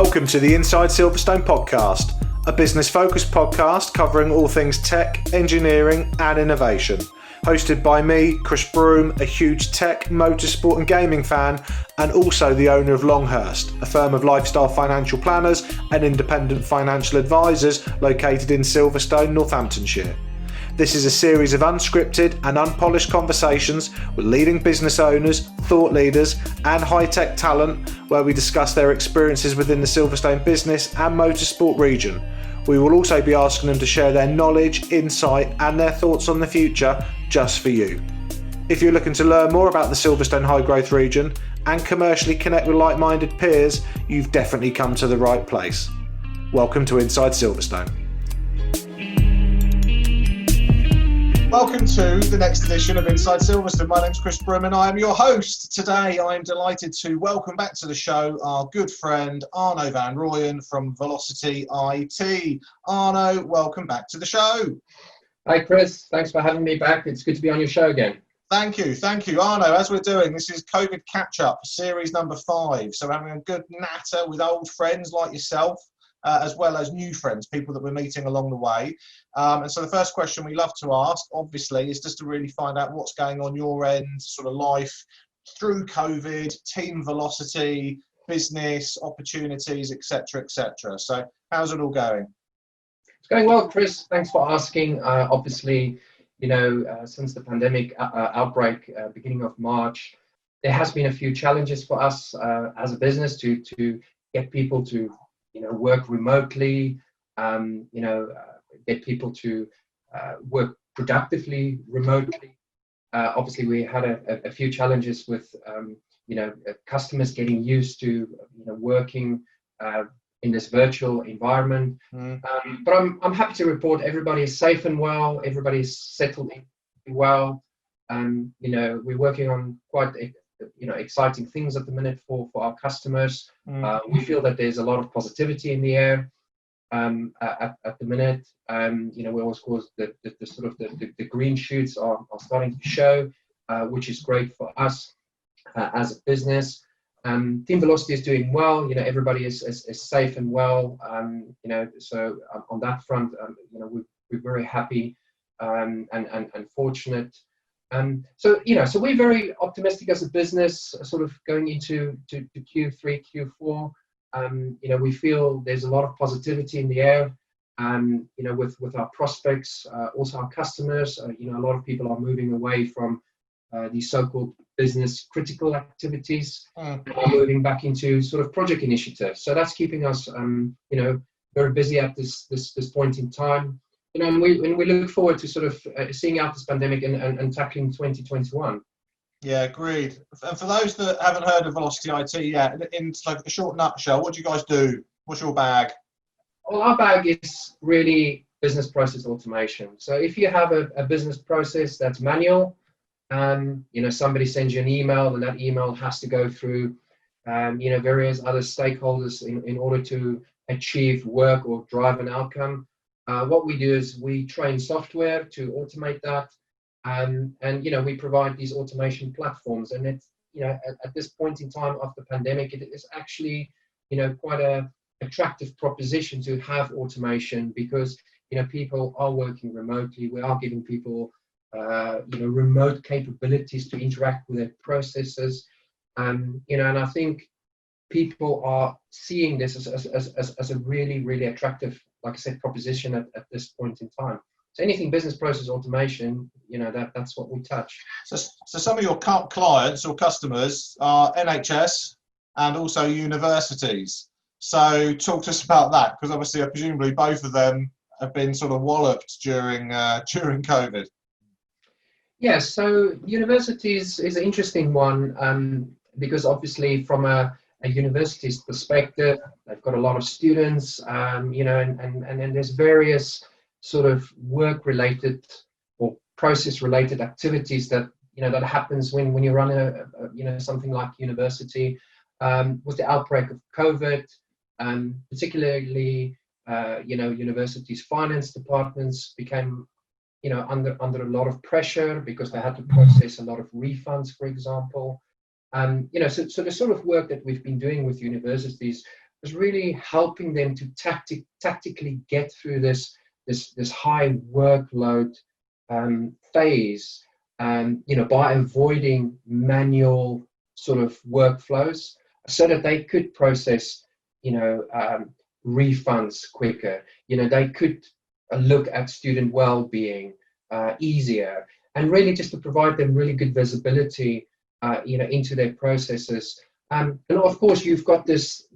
Welcome to the Inside Silverstone podcast, a business-focused podcast covering all things tech, engineering and innovation. Hosted by me, Chris Broome, a huge tech, motorsport and gaming fan, and also the owner of Longhurst, a firm of lifestyle financial planners and independent financial advisors located in Silverstone, Northamptonshire. This is a series of unscripted and unpolished conversations with leading business owners, thought leaders and high-tech talent where we discuss their experiences within the Silverstone business and motorsport region. We will also be asking them to share their knowledge, insight and their thoughts on the future just for you. If you're looking to learn more about the Silverstone high growth region and commercially connect with like-minded peers, you've definitely come to the right place. Welcome to Inside Silverstone. Welcome to the next edition of Inside Silverstone. My name's Chris Broome and I am your host. Today I am delighted to welcome back to the show our good friend Arno van Rooyen from Velocity IT. Arno, welcome back to the show. Hi Chris, thanks for having me back. It's good to be on your show again. Thank you. Arno, as we're doing, this is COVID catch-up, series number 5. So having a good natter with old friends like yourself, as well as new friends, people that we're meeting along the way. And so the first question we love to ask, obviously, is just to really find out what's going on your end, sort of life through COVID, team Velocity, business, opportunities, etc., etc. So how's it all going? It's going well, Chris. Thanks for asking. Obviously, since the pandemic outbreak, beginning of March, there has been a few challenges for us as a business to get people to work remotely, get people to work productively remotely. Obviously, we had a few challenges with, customers getting used to, working in this virtual environment. But I'm happy to report everybody is safe and well. Everybody is settled in well. We're working on quite exciting things at the minute for our customers. We feel that there's a lot of positivity in the air at the minute. We always call the green shoots are starting to show, which is great for us as a business. Team Velocity is doing well. Everybody is safe and well. So on that front, we're very happy and fortunate. So we're very optimistic as a business, sort of going into to Q3, Q4. We feel there's a lot of positivity in the air, with our prospects, also our customers. A lot of people are moving away from these so-called business critical activities, moving back into sort of project initiatives. So that's keeping us, very busy at this point in time. And we look forward to sort of seeing out this pandemic and tackling 2021. Yeah, agreed. And for those that haven't heard of Velocity IT yet, in like a short nutshell, what do you guys do? What's your bag? Well, our bag is really business process automation. So if you have a business process that's manual, somebody sends you an email and that email has to go through, various other stakeholders in order to achieve work or drive an outcome. What we do is we train software to automate that, and we provide these automation platforms. And it's at this point in time of the pandemic, it is actually quite a attractive proposition to have automation because people are working remotely. We are giving people remote capabilities to interact with their processes, and I think people are seeing this as a really, really attractive, like I said, proposition at this point in time. So anything business process automation, that's what we touch. So some of your clients or customers are NHS and also universities. So talk to us about that, because obviously, presumably both of them have been sort of walloped during COVID. Yes, so universities is an interesting one because obviously from a university's perspective, they've got a lot of students, and then there's various sort of work-related or process-related activities that that happens when you run a something like university. With the outbreak of COVID, particularly universities' finance departments became under a lot of pressure because they had to process a lot of refunds, for example. So the sort of work that we've been doing with universities was really helping them to tactically get through this high workload phase, by avoiding manual sort of workflows, so that they could process, refunds quicker. They could look at student well-being easier, and really just to provide them really good visibility, into their processes. And of course, you've got this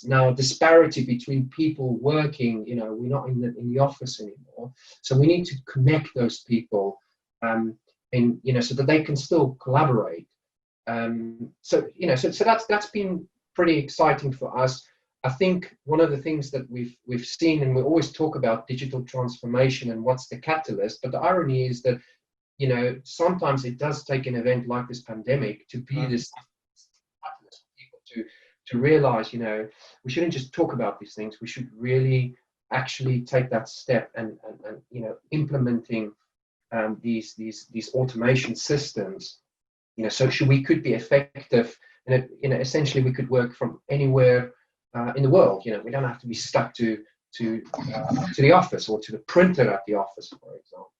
now disparity between people working. We're not in the office anymore, so we need to connect those people, so that they can still collaborate. So that's been pretty exciting for us. I think one of the things that we've seen, and we always talk about digital transformation and what's the catalyst, but the irony is that sometimes it does take an event like this pandemic to be this catalyst for people to realize, we shouldn't just talk about these things. We should really actually take that step and implementing these automation systems, so we could be effective, and essentially we could work from anywhere in the world. We don't have to be stuck to the office or to the printer at the office, for example.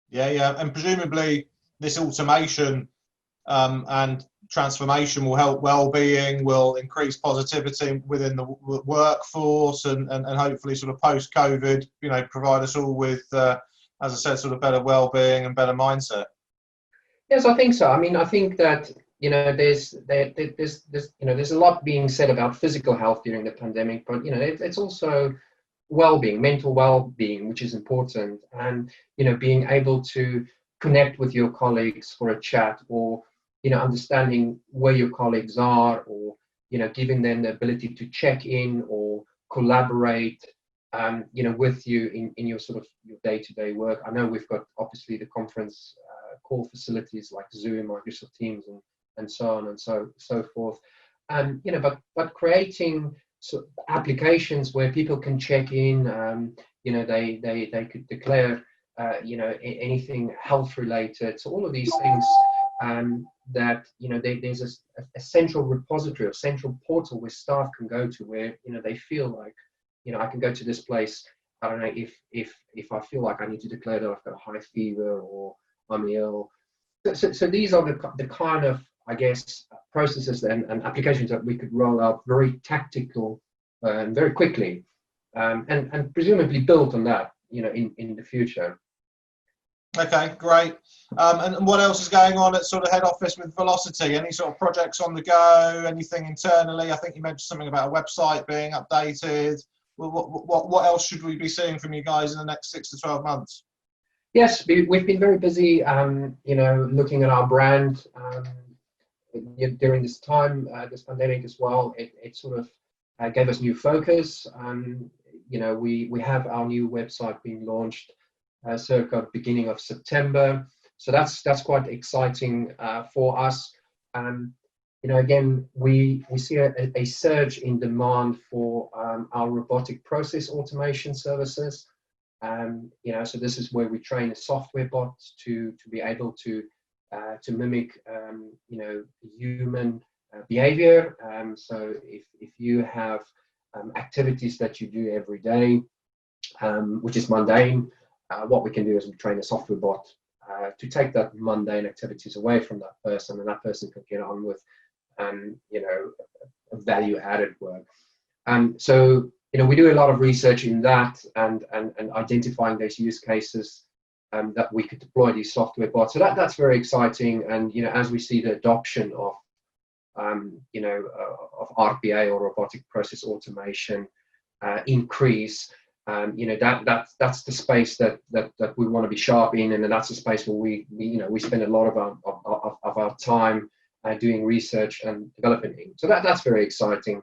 Yeah, and presumably this automation and transformation will help well-being, will increase positivity within the workforce, and hopefully sort of post-COVID, provide us all with, as I said, sort of better well-being and better mindset. Yes, I think so. I mean, I think that there's a lot being said about physical health during the pandemic, but it's also well-being, mental well-being, which is important, and being able to connect with your colleagues for a chat, or understanding where your colleagues are, or giving them the ability to check in or collaborate with you in your sort of your day-to-day work. I know we've got obviously the conference call facilities like Zoom, Microsoft Teams, and so on and so forth, but creating sort of applications where people can check in, they could declare anything health related. So all of these things, that there's a central repository or central portal where staff can go to, where they feel like I can go to this place. I don't know, if I feel like I need to declare that I've got a high fever or I'm ill. So these are the kind of, I guess, processes and applications that we could roll out very tactical and very quickly, and presumably build on that in the future. Okay, great. And what else is going on at sort of head office with Velocity? Any sort of projects on the go? Anything internally? I think you mentioned something about a website being updated. What else should we be seeing from you guys in the next 6 to 12 months? Yes, we've been very busy, looking at our brand during this time, this pandemic as well. It sort of gave us new focus. We have our new website being launched circa beginning of September. So that's quite exciting for us. Again, we see a surge in demand for our robotic process automation services. So this is where we train a software bot to be able to mimic human behavior. So if you have activities that you do every day, which is mundane, what we can do is we train a software bot to take that mundane activities away from that person, and that person can get on with value added work. So we do a lot of research in that, and identifying those use cases that we could deploy these software bots. So that's very exciting. And as we see the adoption of RPA, or robotic process automation, increase, that's the space that we want to be sharp in, and that's the space where we spend a lot of our time doing research and development in. So that's very exciting.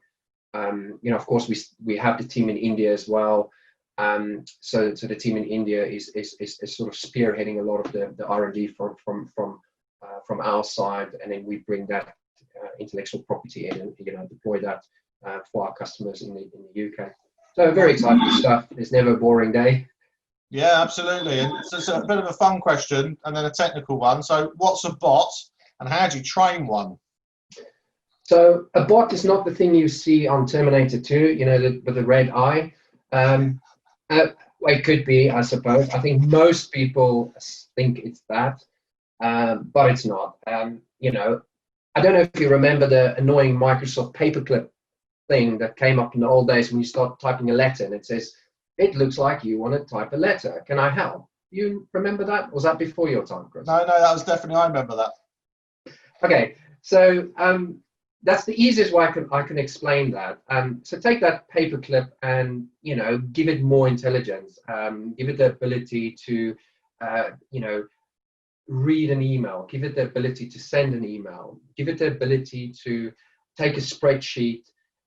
Of course, we have the team in India as well. So the team in India is sort of spearheading a lot of the R&D from our side, and then we bring that intellectual property in and deploy that for our customers in the UK. So very exciting stuff. There's never a boring day. Yeah, absolutely. And so it's a bit of a fun question and then a technical one. So what's a bot, and how do you train one? So a bot is not the thing you see on Terminator 2, with the red eye. Well, it could be, I suppose. I think most people think it's that, but it's not. I don't know if you remember the annoying Microsoft paperclip thing that came up in the old days when you start typing a letter and it says, "It looks like you want to type a letter. Can I help?" You remember that? Was that before your time, Chris? No, that was definitely, I remember that. Okay, so that's the easiest way I can explain that. So take that paperclip and give it more intelligence. Give it the ability to read an email. Give it the ability to send an email. Give it the ability to take a spreadsheet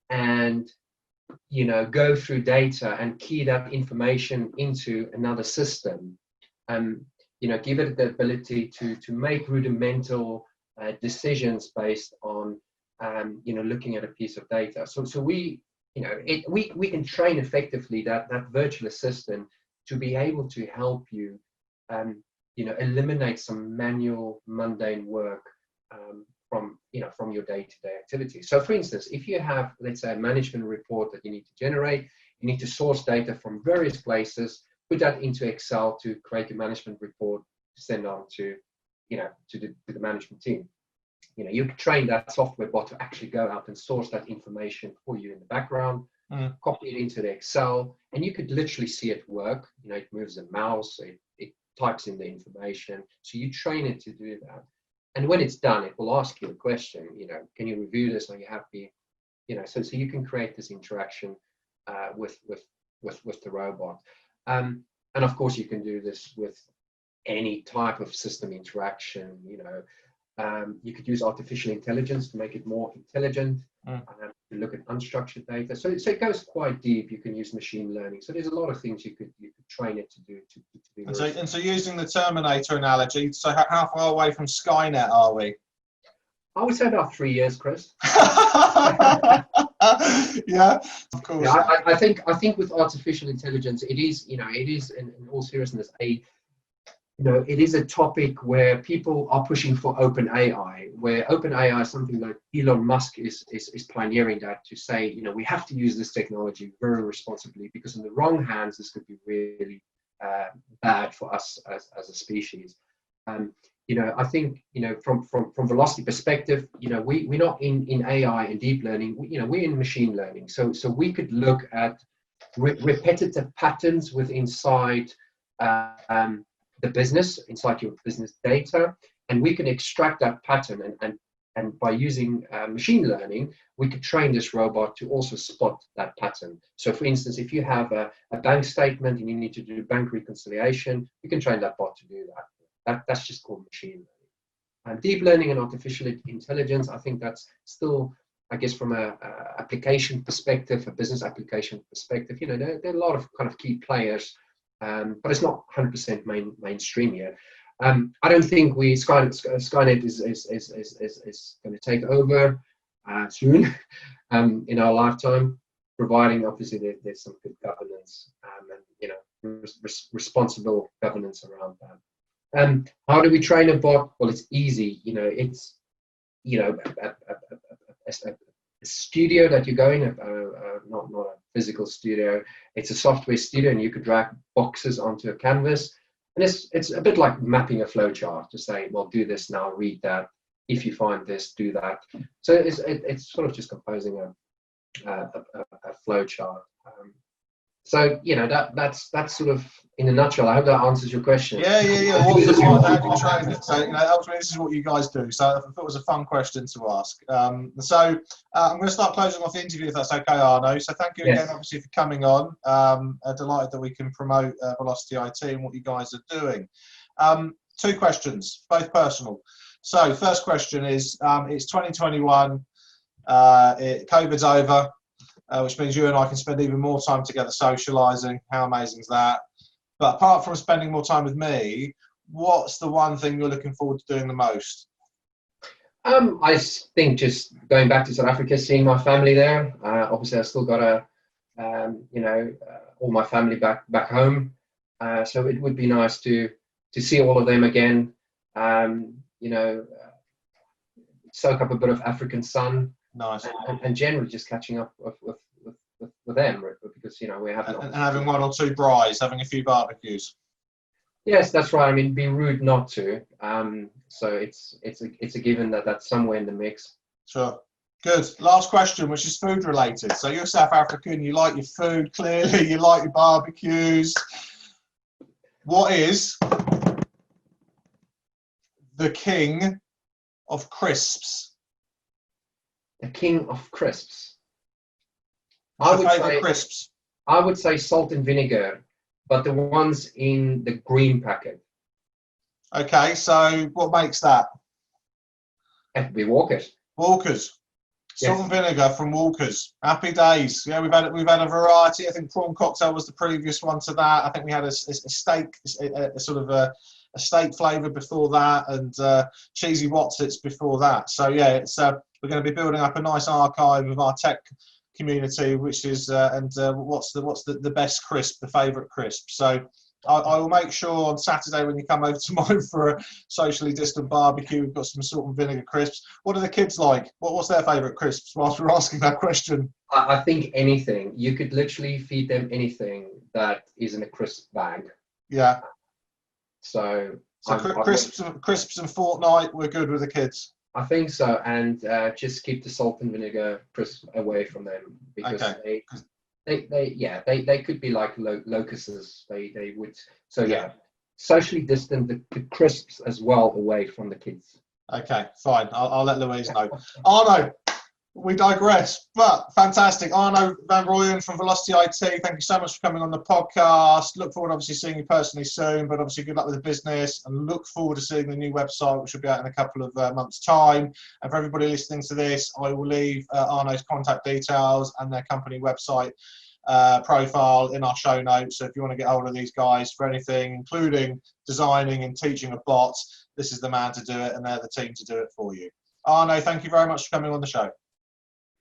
and go through data and key that information into another system. Give it the ability to make rudimental decisions based on looking at a piece of data. So we can train effectively that virtual assistant to be able to help you eliminate some manual mundane work from your day-to-day activities. So for instance, if you have, let's say, a management report that you need to generate, you need to source data from various places, put that into Excel to create a management report to send on to the management team. You can train that software bot to actually go out and source that information for you in the background, copy it into the Excel, and you could literally see it work. It moves the mouse, it types in the information. So you train it to do that. And when it's done, it will ask you a question, can you review this? Are you happy? So you can create this interaction with the robot. And of course, you can do this with any type of system interaction. You could use artificial intelligence to make it more intelligent, to look at unstructured data. So it goes quite deep. You can use machine learning. So there's a lot of things you could train it to do. And so using the Terminator analogy, so how far away from Skynet are we? I would say about 3 years, Chris. Yeah, of course. Yeah, I think with artificial intelligence, it is in all seriousness it is a topic where people are pushing for open AI, where open AI is something like Elon Musk is pioneering that, to say, we have to use this technology very responsibly, because in the wrong hands, this could be really bad for us as a species. I think, from velocity perspective, we're not in AI and deep learning, we're in machine learning. So we could look at repetitive patterns inside the business, inside your business data, and we can extract that pattern, and by using machine learning, we could train this robot to also spot that pattern. So for instance, if you have a bank statement and you need to do bank reconciliation, you can train that bot to do that. That's just called machine learning. Deep learning and artificial intelligence, I think that's still, I guess, from a application perspective, a business application perspective, there are a lot of kind of key players, but it's not 100% mainstream yet. I don't think Skynet is going to take over soon in our lifetime, providing obviously there's some good governance and responsible governance around that. How do we train a bot? Well, it's easy. It's a studio that you go in, not a physical studio. It's a software studio, and you could drag boxes onto a canvas. And it's a bit like mapping a flowchart to say, well, do this now, read that. If you find this, do that. So it's sort of just composing a flowchart. So that's sort of in a nutshell. I hope that answers your question. Yeah. How do you train it? So ultimately, this is what you guys do. So I thought it was a fun question to ask. So I'm going to start closing off the interview, if that's okay, Arno. So thank you again, obviously, for coming on. Delighted that we can promote Velocity IT and what you guys are doing. 2 questions, both personal. So first question is, it's 2021. COVID's over. Which means you and I can spend even more time together socialising. How amazing is that? But apart from spending more time with me, what's the one thing you're looking forward to doing the most? I think just going back to South Africa, seeing my family there. Obviously, I've still got all my family back home. So it would be nice to see all of them again. Soak up a bit of African sun. Nice. And generally just catching up with them, because we have and having one or two braais, having a few barbecues. Yes, that's right. I mean, be rude not to. So it's a given that's somewhere in the mix. Sure. Good. Last question, which is food related. So you're South African, you like your food, clearly, you like your barbecues. What is the king of crisps? The king of crisps. What's your favourite crisps? I would say salt and vinegar, but the ones in the green packet. Okay, so what makes that? It would be Walker's. Walker's. Salt and vinegar from Walker's. Happy days. Yeah, we've had a variety. I think prawn cocktail was the previous one to that. I think we had a steak, a sort of a steak flavour before that, and cheesy Wotsits before that. So yeah, it's we're going to be building up a nice archive of our tech community, which is what's the best crisp, the favourite crisp. So I will make sure on Saturday when you come over to mine for a socially distant barbecue, we've got some salt and vinegar crisps. What do the kids like? What's their favourite crisps? Whilst we're asking that question, I think anything. You could literally feed them anything that is in a crisp bag. Yeah. So crisps and Fortnite, we're good with the kids. I think so, and just keep the salt and vinegar crisp away from them, because they could be like locusts. They would. So yeah, socially distant the crisps as well away from the kids. Okay, fine. I'll let Louise know. Arno, we digress, but fantastic. Arno van Rooyen from Velocity IT, thank you so much for coming on the podcast. Look forward, obviously, seeing you personally soon, but obviously good luck with the business, and look forward to seeing the new website, which will be out in a couple of months' time. And for everybody listening to this, I will leave Arno's contact details and their company website profile in our show notes. So if you want to get hold of these guys for anything, including designing and teaching of bots, this is the man to do it, and they're the team to do it for you. Arno, thank you very much for coming on the show.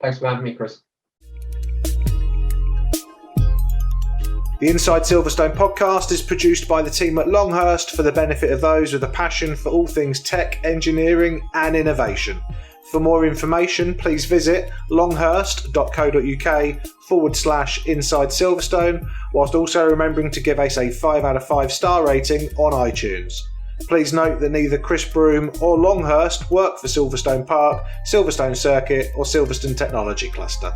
Thanks for having me, Chris. The Inside Silverstone podcast is produced by the team at Longhurst for the benefit of those with a passion for all things tech, engineering and innovation. For more information, please visit longhurst.co.uk/Inside Silverstone, whilst also remembering to give us a 5 out of 5 star rating on iTunes. Please note that neither Chris Broome or Longhurst work for Silverstone Park, Silverstone Circuit or Silverstone Technology Cluster.